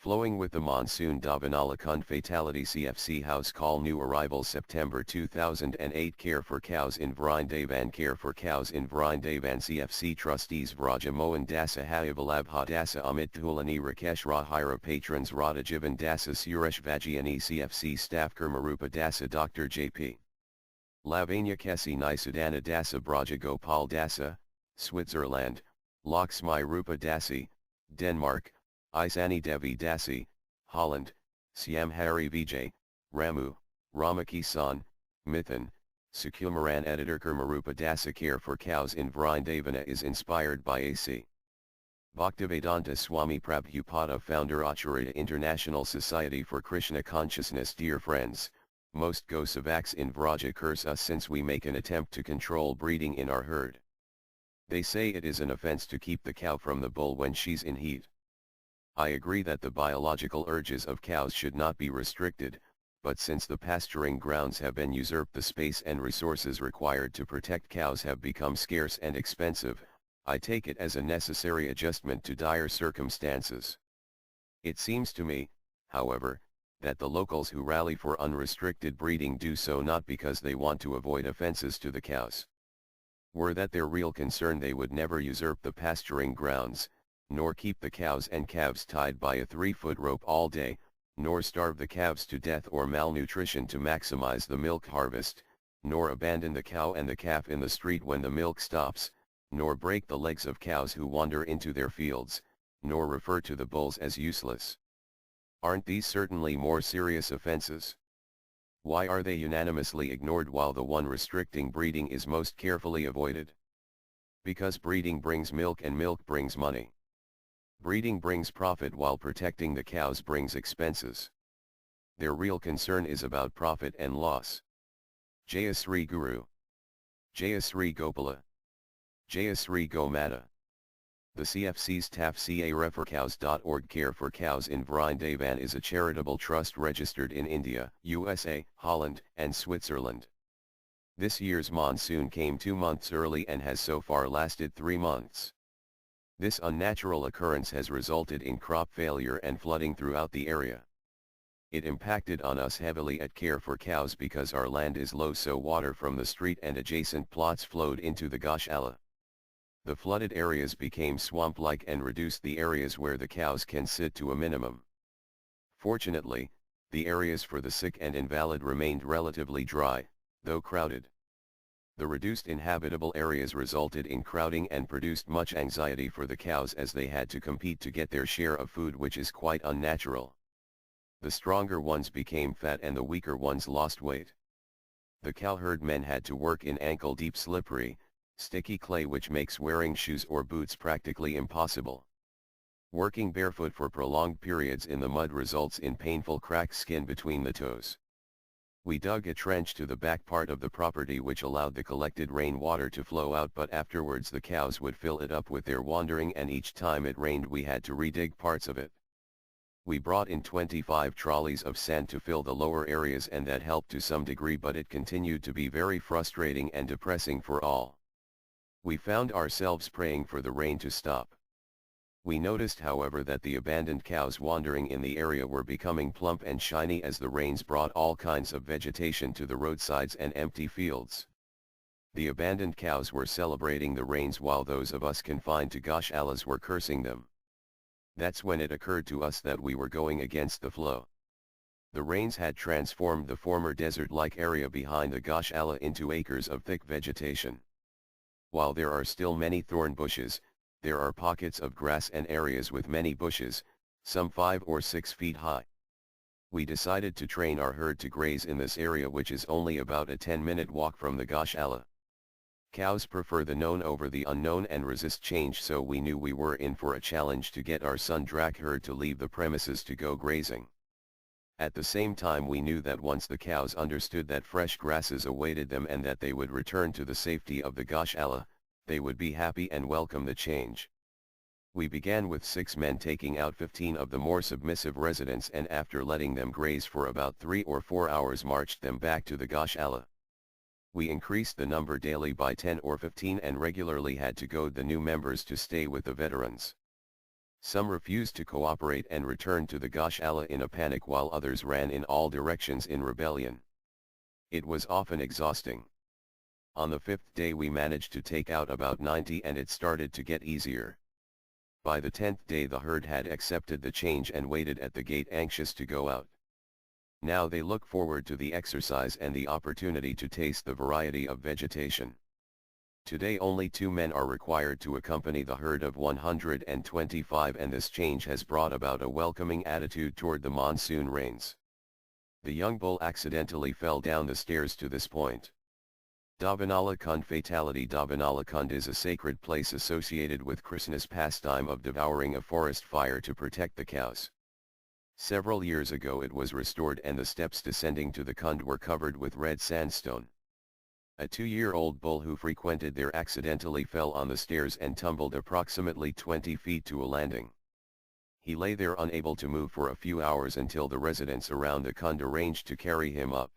Flowing with the monsoon Davanalakund fatality CFC House call new arrivals September 2008 Care for cows in Vrindavan Care for cows in Vrindavan CFC trustees Vraja Mohan Dasa Hayavalabha Dasa Amit Dhulani Rakesh Rahira patrons Radha Jivan Dasa Suresh Vajiani CFC staff Kurmarupa Dasa Dr. J.P. Lavanya Kesi Nisudana Dasa Braja Gopal Dasa, Switzerland, Laxmi Rupa Dasi, Denmark, Isani Devi Dasi, Holland, Siam Hari Vijay, Ramu, Ramaki San, Mithan, Sukumaran editor Kurmarupa Dasa Care for cows in Vrindavana is inspired by A.C. Bhaktivedanta Swami Prabhupada founder Acharya International Society for Krishna Consciousness. Dear friends, most Gosevaks in Vraja curse us since we make an attempt to control breeding in our herd. They say it is an offense to keep the cow from the bull when she's in heat. I agree that the biological urges of cows should not be restricted, but since the pasturing grounds have been usurped, the space and resources required to protect cows have become scarce and expensive. I take it as a necessary adjustment to dire circumstances. It seems to me, however, that the locals who rally for unrestricted breeding do so not because they want to avoid offenses to the cows. Were that their real concern, they would never usurp the pasturing grounds, nor keep the cows and calves tied by a 3-foot rope all day, nor starve the calves to death or malnutrition to maximize the milk harvest, nor abandon the cow and the calf in the street when the milk stops, nor break the legs of cows who wander into their fields, nor refer to the bulls as useless. Aren't these certainly more serious offenses? Why are they unanimously ignored while the one restricting breeding is most carefully avoided? Because breeding brings milk and milk brings money. Breeding brings profit while protecting the cows brings expenses. Their real concern is about profit and loss. Jayasri Guru. Jayasri Gopala. Jayasri Gomata. The CFC's TAFCA-ReForCows.org Care for Cows in Vrindavan is a charitable trust registered in India, USA, Holland, and Switzerland. This year's monsoon came 2 months early and has so far lasted 3 months. This unnatural occurrence has resulted in crop failure and flooding throughout the area. It impacted on us heavily at Care for Cows because our land is low, so water from the street and adjacent plots flowed into the Goshala. The flooded areas became swamp-like and reduced the areas where the cows can sit to a minimum. Fortunately, the areas for the sick and invalid remained relatively dry, though crowded. The reduced inhabitable areas resulted in crowding and produced much anxiety for the cows as they had to compete to get their share of food, which is quite unnatural. The stronger ones became fat and the weaker ones lost weight. The cow herd men had to work in ankle-deep slippery, sticky clay, which makes wearing shoes or boots practically impossible. Working barefoot for prolonged periods in the mud results in painful cracked skin between the toes. We dug a trench to the back part of the property which allowed the collected rainwater to flow out, but afterwards the cows would fill it up with their wandering, and each time it rained we had to redig parts of it. We brought in 25 trolleys of sand to fill the lower areas, and that helped to some degree, but it continued to be very frustrating and depressing for all. We found ourselves praying for the rain to stop. We noticed, however, that the abandoned cows wandering in the area were becoming plump and shiny as the rains brought all kinds of vegetation to the roadsides and empty fields. The abandoned cows were celebrating the rains while those of us confined to Goshalas were cursing them. That's when it occurred to us that we were going against the flow. The rains had transformed the former desert-like area behind the Goshala into acres of thick vegetation. While there are still many thorn bushes, there are pockets of grass and areas with many bushes, some 5 or 6 feet high. We decided to train our herd to graze in this area, which is only about a 10-minute walk from the Goshala. Cows prefer the known over the unknown and resist change, so we knew we were in for a challenge to get our Sundrak herd to leave the premises to go grazing. At the same time, we knew that once the cows understood that fresh grasses awaited them and that they would return to the safety of the Goshala, they would be happy and welcome the change. We began with 6 men, taking out 15 of the more submissive residents, and after letting them graze for about 3 or 4 hours marched them back to the Goshala. We increased the number daily by 10 or 15 and regularly had to goad the new members to stay with the veterans. Some refused to cooperate and returned to the Goshala in a panic while others ran in all directions in rebellion. It was often exhausting. On the 5th day we managed to take out about 90 and it started to get easier. By the 10th day the herd had accepted the change and waited at the gate anxious to go out. Now they look forward to the exercise and the opportunity to taste the variety of vegetation. Today only 2 men are required to accompany the herd of 125 and this change has brought about a welcoming attitude toward the monsoon rains. The young bull accidentally fell down the stairs to this point. Davanala Kund fatality. Davanala Kund is a sacred place associated with Krishna's pastime of devouring a forest fire to protect the cows. Several years ago it was restored and the steps descending to the Kund were covered with red sandstone. A 2-year-old bull who frequented there accidentally fell on the stairs and tumbled approximately 20 feet to a landing. He lay there unable to move for a few hours until the residents around the Kund arranged to carry him up.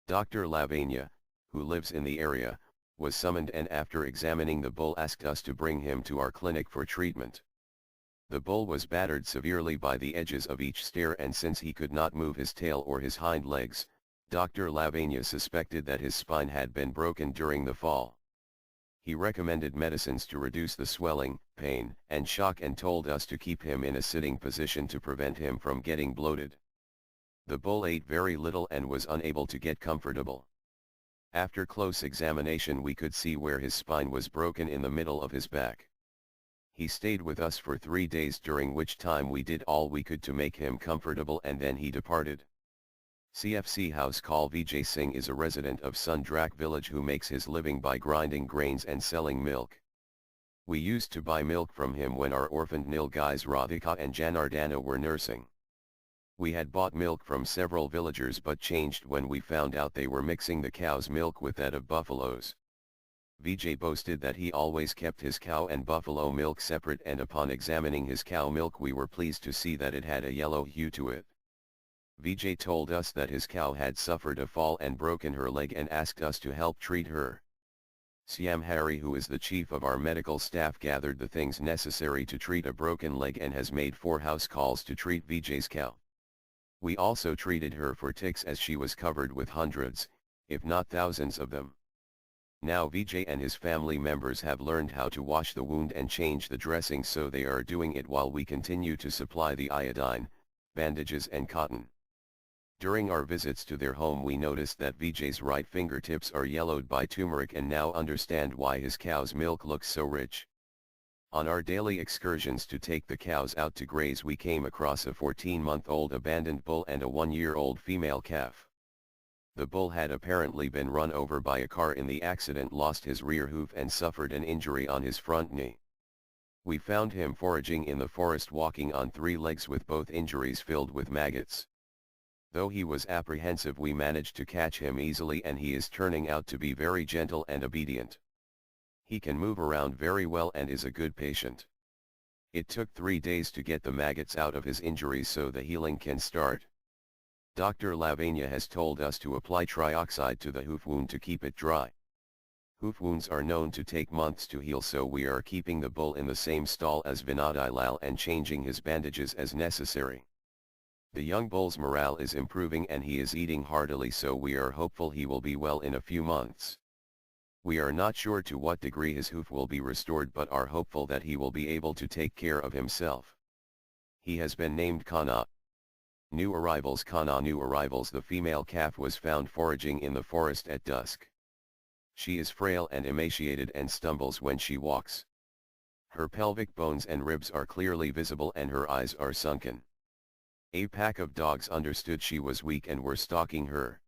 Dr. Lavanya, who lives in the area, was summoned and after examining the bull asked us to bring him to our clinic for treatment. The bull was battered severely by the edges of each stair and since he could not move his tail or his hind legs, Dr. Lavanya suspected that his spine had been broken during the fall. He recommended medicines to reduce the swelling, pain, and shock and told us to keep him in a sitting position to prevent him from getting bloated. The bull ate very little and was unable to get comfortable. After close examination we could see where his spine was broken in the middle of his back. He stayed with us for 3 days during which time we did all we could to make him comfortable and then he departed. CFC House Call Vijay Singh is a resident of Sundrak village who makes his living by grinding grains and selling milk. We used to buy milk from him when our orphaned Nilgais Radhika and Janardana were nursing. We had bought milk from several villagers but changed when we found out they were mixing the cow's milk with that of buffaloes. Vijay boasted that he always kept his cow and buffalo milk separate and upon examining his cow milk we were pleased to see that it had a yellow hue to it. Vijay told us that his cow had suffered a fall and broken her leg and asked us to help treat her. Syam Hari, who is the chief of our medical staff, gathered the things necessary to treat a broken leg and has made 4 house calls to treat Vijay's cow. We also treated her for ticks as she was covered with hundreds, if not thousands of them. Now Vijay and his family members have learned how to wash the wound and change the dressing, so they are doing it while we continue to supply the iodine, bandages and cotton. During our visits to their home we noticed that Vijay's right fingertips are yellowed by turmeric and now understand why his cow's milk looks so rich. On our daily excursions to take the cows out to graze we came across a 14-month-old abandoned bull and a 1-year-old female calf. The bull had apparently been run over by a car in the accident, lost his rear hoof and suffered an injury on his front knee. We found him foraging in the forest walking on 3 legs with both injuries filled with maggots. Though he was apprehensive we managed to catch him easily and he is turning out to be very gentle and obedient. He can move around very well and is a good patient. It took 3 days to get the maggots out of his injuries so the healing can start. Dr. Lavanya has told us to apply trioxide to the hoof wound to keep it dry. Hoof wounds are known to take months to heal, so we are keeping the bull in the same stall as Vinodai Lal and changing his bandages as necessary. The young bull's morale is improving and he is eating heartily, so we are hopeful he will be well in a few months. We are not sure to what degree his hoof will be restored but are hopeful that he will be able to take care of himself. He has been named Kana. New arrivals. Kana. New arrivals. The female calf was found foraging in the forest at dusk. She is frail and emaciated and stumbles when she walks. Her pelvic bones and ribs are clearly visible and her eyes are sunken. A pack of dogs understood she was weak and were stalking her.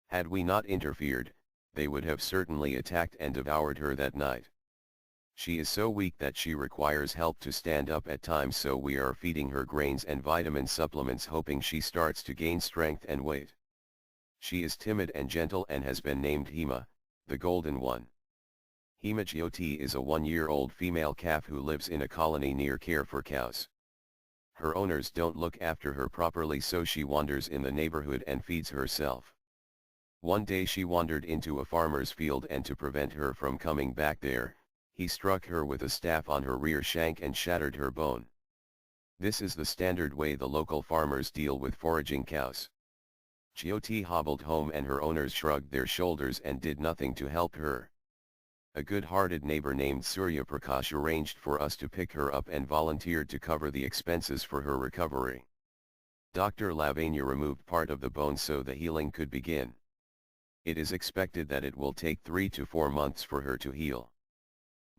Had we not interfered, they would have certainly attacked and devoured her that night. She is so weak that she requires help to stand up at times, so we are feeding her grains and vitamin supplements hoping she starts to gain strength and weight. She is timid and gentle and has been named Hema, the Golden One. Hema Jyoti is a 1-year-old female calf who lives in a colony near Care for Cows. Her owners don't look after her properly, so she wanders in the neighborhood and feeds herself. One day she wandered into a farmer's field and to prevent her from coming back there, he struck her with a staff on her rear shank and shattered her bone. This is the standard way the local farmers deal with foraging cows. Jyoti hobbled home and her owners shrugged their shoulders and did nothing to help her. A good-hearted neighbor named Surya Prakash arranged for us to pick her up and volunteered to cover the expenses for her recovery. Dr. Lavanya removed part of the bone so the healing could begin. It is expected that it will take 3 to 4 months for her to heal.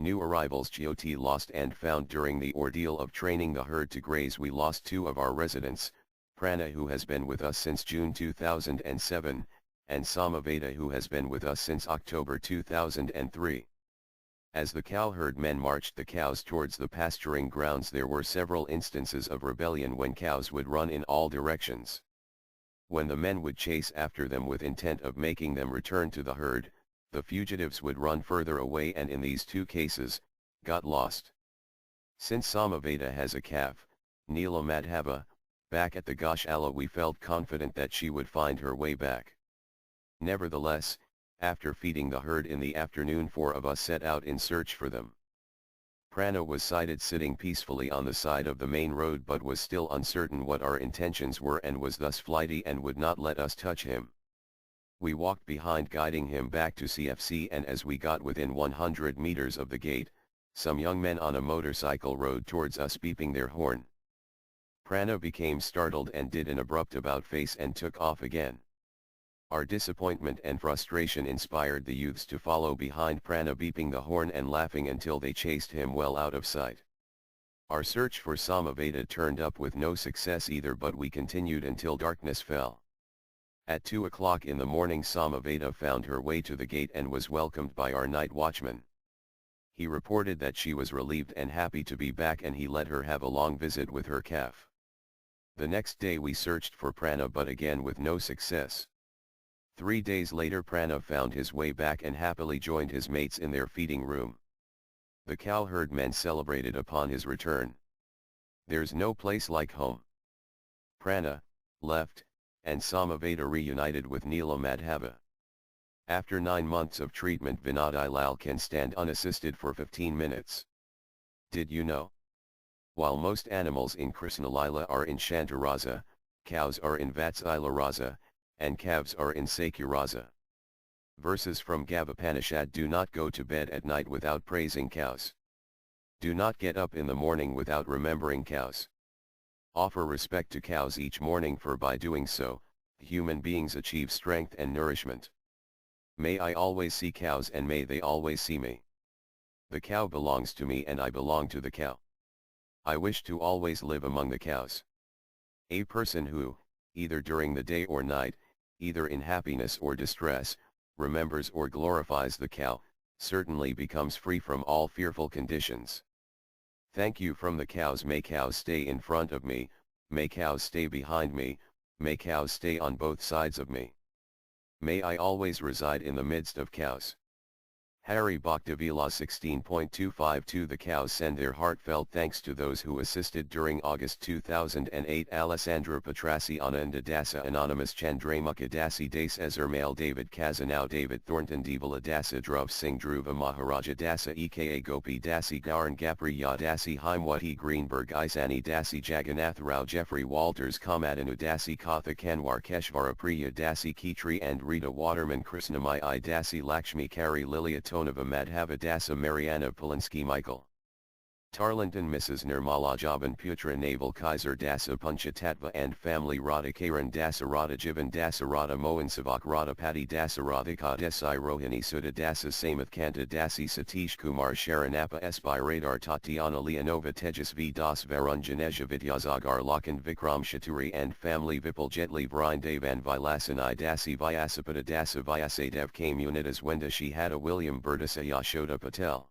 New arrivals Jyoti lost and found during the ordeal of training the herd to graze. We lost 2 of our residents, Prana, who has been with us since June 2007, and Samaveda, who has been with us since October 2003. As the cow herd men marched the cows towards the pasturing grounds, there were several instances of rebellion when cows would run in all directions. When the men would chase after them with intent of making them return to the herd, the fugitives would run further away and in these 2 cases, got lost. Since Samaveda has a calf, Neela Madhava, back at the Goshala, we felt confident that she would find her way back. Nevertheless, after feeding the herd in the afternoon, 4 of us set out in search for them. Prana was sighted sitting peacefully on the side of the main road but was still uncertain what our intentions were and was thus flighty and would not let us touch him. We walked behind, guiding him back to CFC, and as we got within 100 meters of the gate, some young men on a motorcycle rode towards us beeping their horn. Prana became startled and did an abrupt about-face and took off again. Our disappointment and frustration inspired the youths to follow behind Prana, beeping the horn and laughing until they chased him well out of sight. Our search for Samaveda turned up with no success either, but we continued until darkness fell. At 2 o'clock in the morning, Samaveda found her way to the gate and was welcomed by our night watchman. He reported that she was relieved and happy to be back, and he let her have a long visit with her calf. The next day we searched for Prana, but again with no success. 3 days later, Prana found his way back and happily joined his mates in their feeding room. The cow herd men celebrated upon his return. There's no place like home. Prana left, and Samaveda reunited with Neela Madhava. After 9 months of treatment, Vinodai Lal can stand unassisted for 15 minutes. Did you know? While most animals in Krishnalila are in Shantarasa, cows are in Vatsaila Rasa, and calves are in Sakyarasa. Verses from Gavapanishad: do not go to bed at night without praising cows. Do not get up in the morning without remembering cows. Offer respect to cows each morning, for by doing so, human beings achieve strength and nourishment. May I always see cows and may they always see me. The cow belongs to me and I belong to the cow. I wish to always live among the cows. A person who, either during the day or night, either in happiness or distress, remembers or glorifies the cow, certainly becomes free from all fearful conditions. Thank you from the cows. May cows stay in front of me, may cows stay behind me, may cows stay on both sides of me. May I always reside in the midst of cows. Hari Bhaktivila 16.252. The cows send their heartfelt thanks to those who assisted during August 2008. Alessandra Petrassi, Ananda Dasa, Anonymous, Chandramukha Dasi, Das Ezermail, David Kazanau, David Thornton, Devala Dasa, Dhruv Singh, Dhruva Maharaja Dasa, Eka Gopi Dasi, Garan Gapriya Dasi, Himwati Greenberg, Isani Dasi, Jagannath Rao, Jeffrey Walters, Kamadanu Dasi, Katha Kanwar, Keshvara Priya Dasi, Kitri and Rita Waterman, Krishnamai I Dasi, Lakshmi Kari, Lilia Tonava, Madhava Dasa, Mariana Polinsky, Michael Tarlenton, Mrs. Nirmala Jaban, Putra Naval, Kaiser Dasa, Punchatatva and family, Radha Karan Dasa, Radha Jivan Dasa, Radha Mohan Savak, Radha Patti Dasa, Radhika Desai, Rohini Sudha Dasa, Samath Kanta Dasi, Satish Kumar, Sharanappa Espai, Radar Tatiana Leonova, Tejas V Das, Varun Janeja, Vidyasagar, Lakan Vikram Shaturi and family, Vipul Jetli, Vrindavan, Vilasanai Dasi, Vyasapada Dasa, Vyasadev Kame Unitas, Wenda Shihada, William Burdasa, Yashoda Patel.